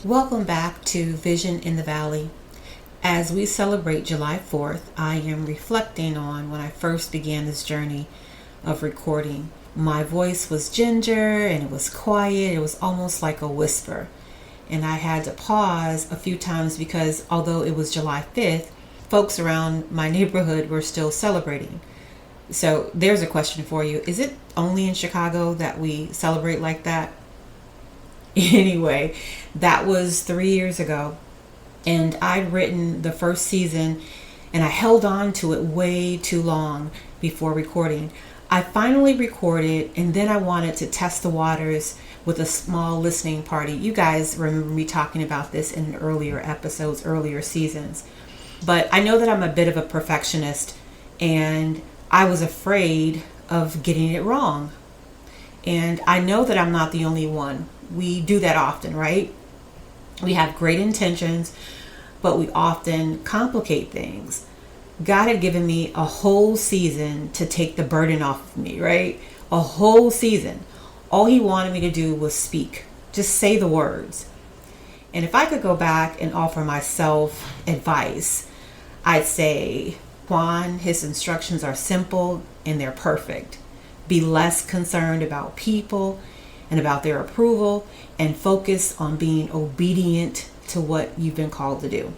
Welcome back to Vision in the Valley. As we celebrate July 4th, I am reflecting on when I first began this journey of recording. My voice was ginger and it was quiet. It was almost like a whisper. And I had to pause a few times because although it was July 5th, folks around my neighborhood were still celebrating. So there's a question for you. Is it only in Chicago that we celebrate like that? Anyway, that was 3 years ago, and I'd written the first season and I held on to it way too long before recording. I finally recorded, and then I wanted to test the waters with a small listening party. You guys remember me talking about this in earlier episodes, earlier seasons. But I know that I'm a bit of a perfectionist, and I was afraid of getting it wrong. And I know that I'm not the only one. We do that often, right? We have great intentions, but we often complicate things. God had given me a whole season to take the burden off of me, right? A whole season. All he wanted me to do was speak. Just say the words. And if I could go back and offer myself advice, I'd say, Juan, his instructions are simple and they're perfect. Be less concerned about people and about their approval, and focus on being obedient to what you've been called to do.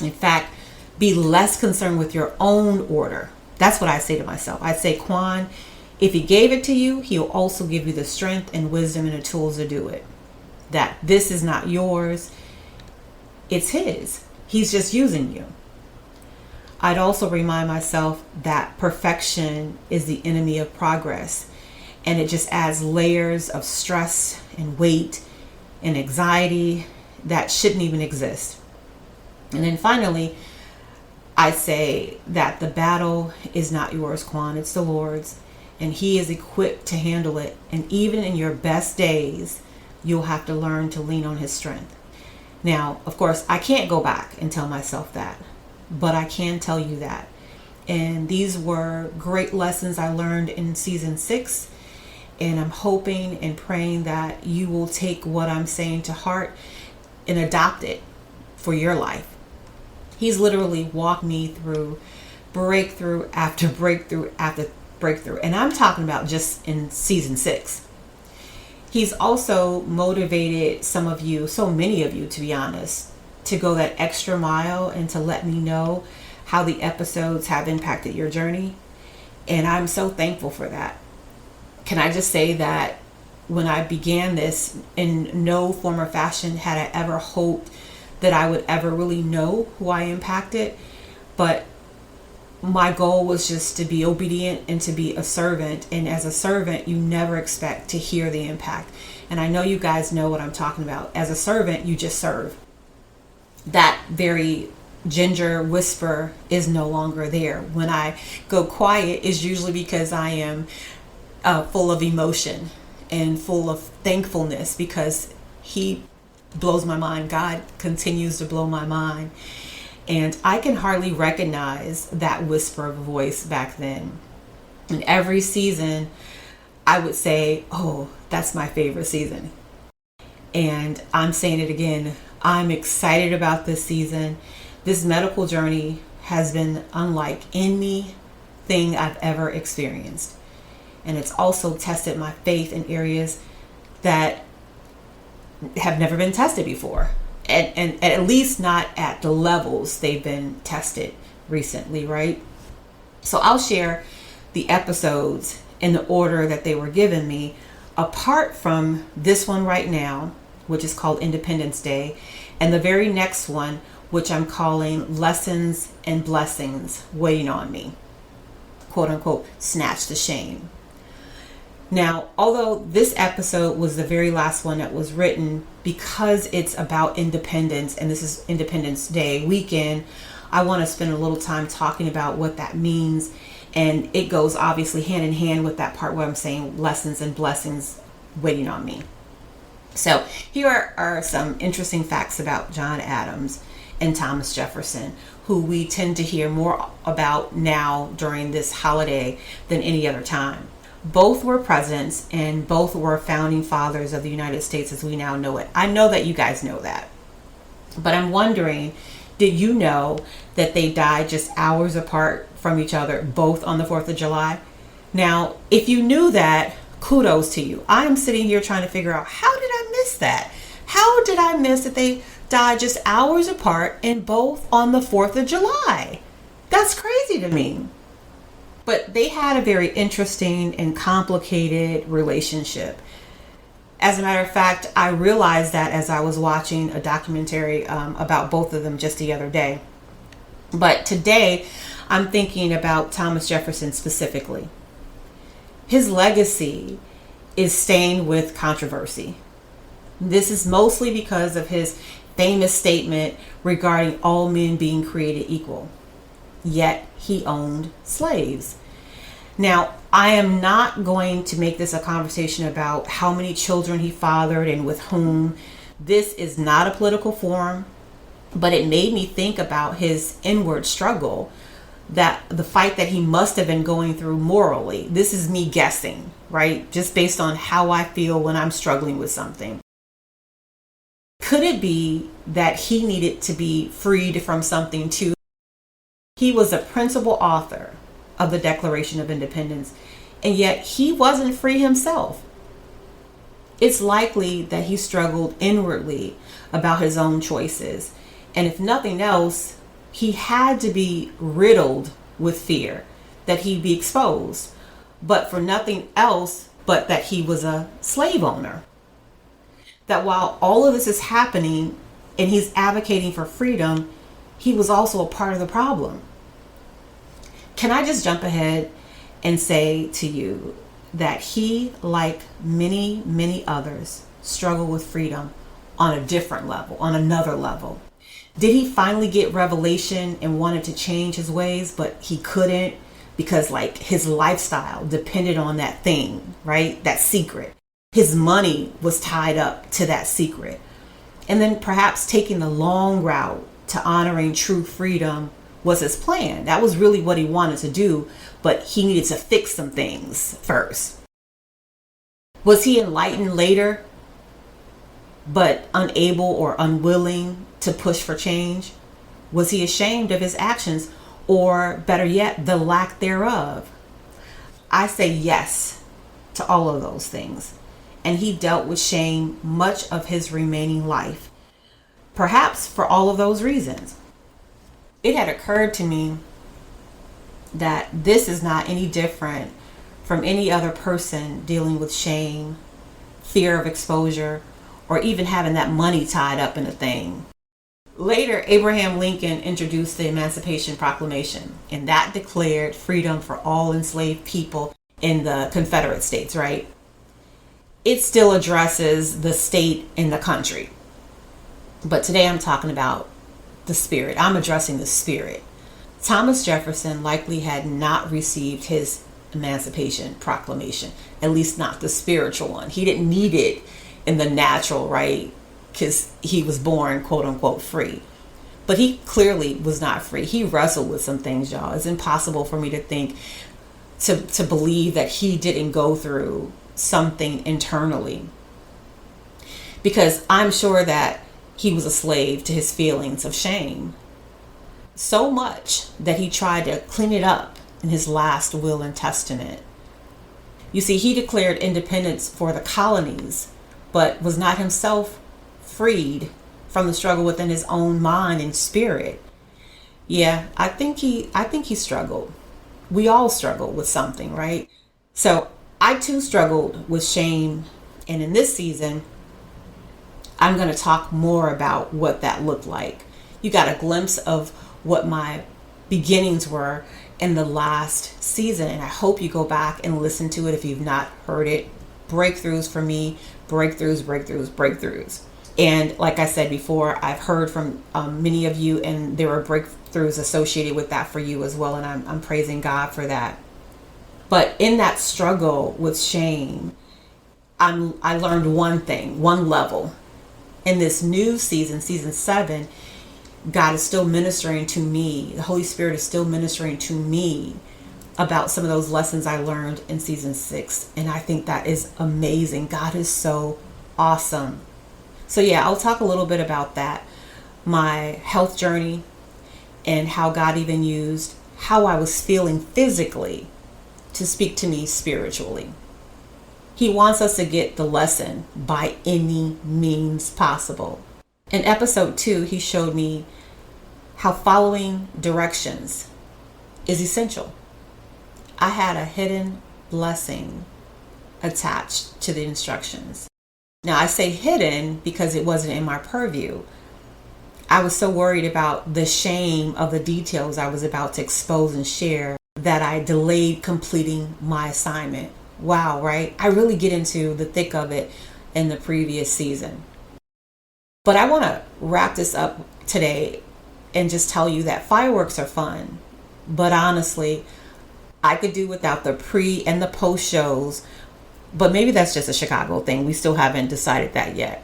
In fact, be less concerned with your own order. That's what I say to myself. I say, Quan, if he gave it to you, he'll also give you the strength and wisdom and the tools to do it. That this is not yours, it's his. He's just using you. I'd also remind myself that perfection is the enemy of progress. And it just adds layers of stress and weight and anxiety that shouldn't even exist. And then finally, I say that the battle is not yours, Quan, it's the Lord's. And he is equipped to handle it. And even in your best days, you'll have to learn to lean on his strength. Now, of course, I can't go back and tell myself that, but I can tell you that. And these were great lessons I learned in season 6. And I'm hoping and praying that you will take what I'm saying to heart and adopt it for your life. He's literally walked me through breakthrough after breakthrough after breakthrough. And I'm talking about just in season 6. He's also motivated some of you, so many of you to be honest, to go that extra mile and to let me know how the episodes have impacted your journey. And I'm so thankful for that. Can I just say that when I began this, in no form or fashion had I ever hoped that I would ever really know who I impacted. But my goal was just to be obedient and to be a servant. And as a servant, you never expect to hear the impact. And I know you guys know what I'm talking about. As a servant, you just serve. That very ginger whisper is no longer there. When I go quiet, is usually because I am full of emotion and full of thankfulness, because he blows my mind. God continues to blow my mind. And I can hardly recognize that whisper of voice back then. And every season, I would say, oh, that's my favorite season. And I'm saying it again. I'm excited about this season. This medical journey has been unlike anything I've ever experienced. And it's also tested my faith in areas that have never been tested before. And at least not at the levels they've been tested recently, right? So I'll share the episodes in the order that they were given me, apart from this one right now, which is called Independence Day, and the very next one, which I'm calling Lessons and Blessings Waiting on Me. Quote unquote, snatch the shame. Now, although this episode was the very last one that was written, because it's about independence and this is Independence Day weekend, I want to spend a little time talking about what that means. And it goes obviously hand in hand with that part where I'm saying lessons and blessings waiting on me. So here are some interesting facts about John Adams and Thomas Jefferson, who we tend to hear more about now during this holiday than any other time. Both were presidents and both were founding fathers of the United States as we now know it. I know that you guys know that. But I'm wondering, did you know that they died just hours apart from each other, both on the 4th of July? Now, if you knew that, kudos to you. I'm sitting here trying to figure out, how did I miss that? How did I miss that they died just hours apart and both on the 4th of July? That's crazy to me. But they had a very interesting and complicated relationship. As a matter of fact, I realized that as I was watching a documentary about both of them just the other day. But today, I'm thinking about Thomas Jefferson specifically. His legacy is stained with controversy. This is mostly because of his famous statement regarding all men being created equal. Yet he owned slaves. Now, I am not going to make this a conversation about how many children he fathered and with whom. This is not a political forum, but it made me think about his inward struggle, that the fight that he must have been going through morally. This is me guessing, right? Just based on how I feel when I'm struggling with something. Could it be that he needed to be freed from something too? He was a principal author of the Declaration of Independence, and yet he wasn't free himself. It's likely that he struggled inwardly about his own choices, and if nothing else, he had to be riddled with fear that he'd be exposed, but for nothing else but that he was a slave owner. That while all of this is happening and he's advocating for freedom, he was also a part of the problem. Can I just jump ahead and say to you that he, like many, many others, struggled with freedom on a different level, on another level. Did he finally get revelation and wanted to change his ways, but he couldn't because like his lifestyle depended on that thing, right? That secret. His money was tied up to that secret. And then perhaps taking the long route to honoring true freedom was his plan. That was really what he wanted to do, but he needed to fix some things first. Was he enlightened later, but unable or unwilling to push for change? Was he ashamed of his actions, or better yet, the lack thereof? I say yes to all of those things. And he dealt with shame much of his remaining life, perhaps for all of those reasons. It had occurred to me that this is not any different from any other person dealing with shame, fear of exposure, or even having that money tied up in a thing. Later, Abraham Lincoln introduced the Emancipation Proclamation, and that declared freedom for all enslaved people in the Confederate States, right? It still addresses the state and the country. But today I'm talking about the spirit. I'm addressing the spirit. Thomas Jefferson likely had not received his Emancipation Proclamation, at least not the spiritual one. He didn't need it in the natural, right? Because he was born, quote unquote, free. But he clearly was not free. He wrestled with some things, y'all. It's impossible for me to think, to believe that he didn't go through something internally, because I'm sure that he was a slave to his feelings of shame, so much that he tried to clean it up in his last will and testament. You see, he declared independence for the colonies, but was not himself freed from the struggle within his own mind and spirit. Yeah, I think he struggled. We all struggle with something, right? So I too struggled with shame, and in this season, I'm going to talk more about what that looked like. You got a glimpse of what my beginnings were in the last season, and I hope you go back and listen to it if you've not heard it. Breakthroughs for me, breakthroughs. And like I said before, I've heard from many of you, and there were breakthroughs associated with that for you as well, and I'm praising God for that. But in that struggle with shame, I learned one thing, one level. In this new season, season 7, God is still ministering to me. The Holy Spirit is still ministering to me about some of those lessons I learned in season 6. And I think that is amazing. God is so awesome. So yeah, I'll talk a little bit about that, my health journey, and how God even used how I was feeling physically to speak to me spiritually. He wants us to get the lesson by any means possible. In episode 2, he showed me how following directions is essential. I had a hidden blessing attached to the instructions. Now, I say hidden because it wasn't in my purview. I was so worried about the shame of the details I was about to expose and share that I delayed completing my assignment. Wow, right? I really get into the thick of it in the previous season. But I want to wrap this up today and just tell you that fireworks are fun. But honestly, I could do without the pre and the post shows. But maybe that's just a Chicago thing. We still haven't decided that yet.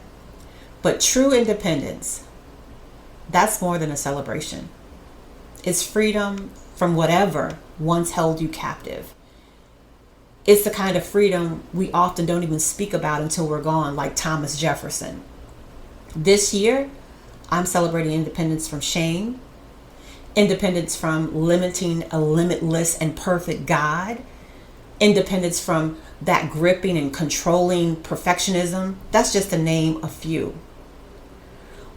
But true independence, that's more than a celebration. It's freedom from whatever once held you captive. It's the kind of freedom we often don't even speak about until we're gone, like Thomas Jefferson. This year, I'm celebrating independence from shame, independence from limiting a limitless and perfect God, independence from that gripping and controlling perfectionism. That's just to name a few.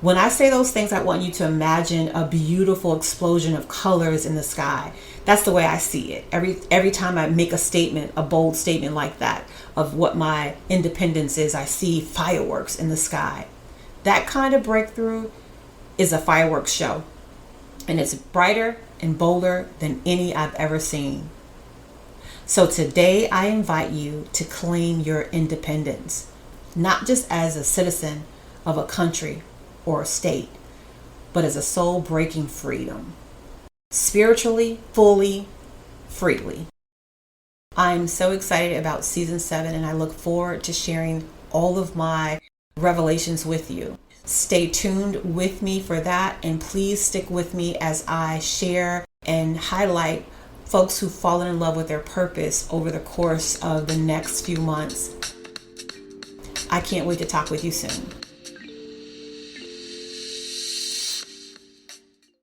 When I say those things, I want you to imagine a beautiful explosion of colors in the sky. That's the way I see it. Every time I make a statement, a bold statement like that, of what my independence is, I see fireworks in the sky. That kind of breakthrough is a fireworks show. And it's brighter and bolder than any I've ever seen. So today I invite you to claim your independence, not just as a citizen of a country or a state, but as a soul-breaking freedom. Spiritually, fully, freely. I'm so excited about season 7, and I look forward to sharing all of my revelations with you. Stay tuned with me for that, and please stick with me as I share and highlight folks who've fallen in love with their purpose over the course of the next few months. I can't wait to talk with you soon.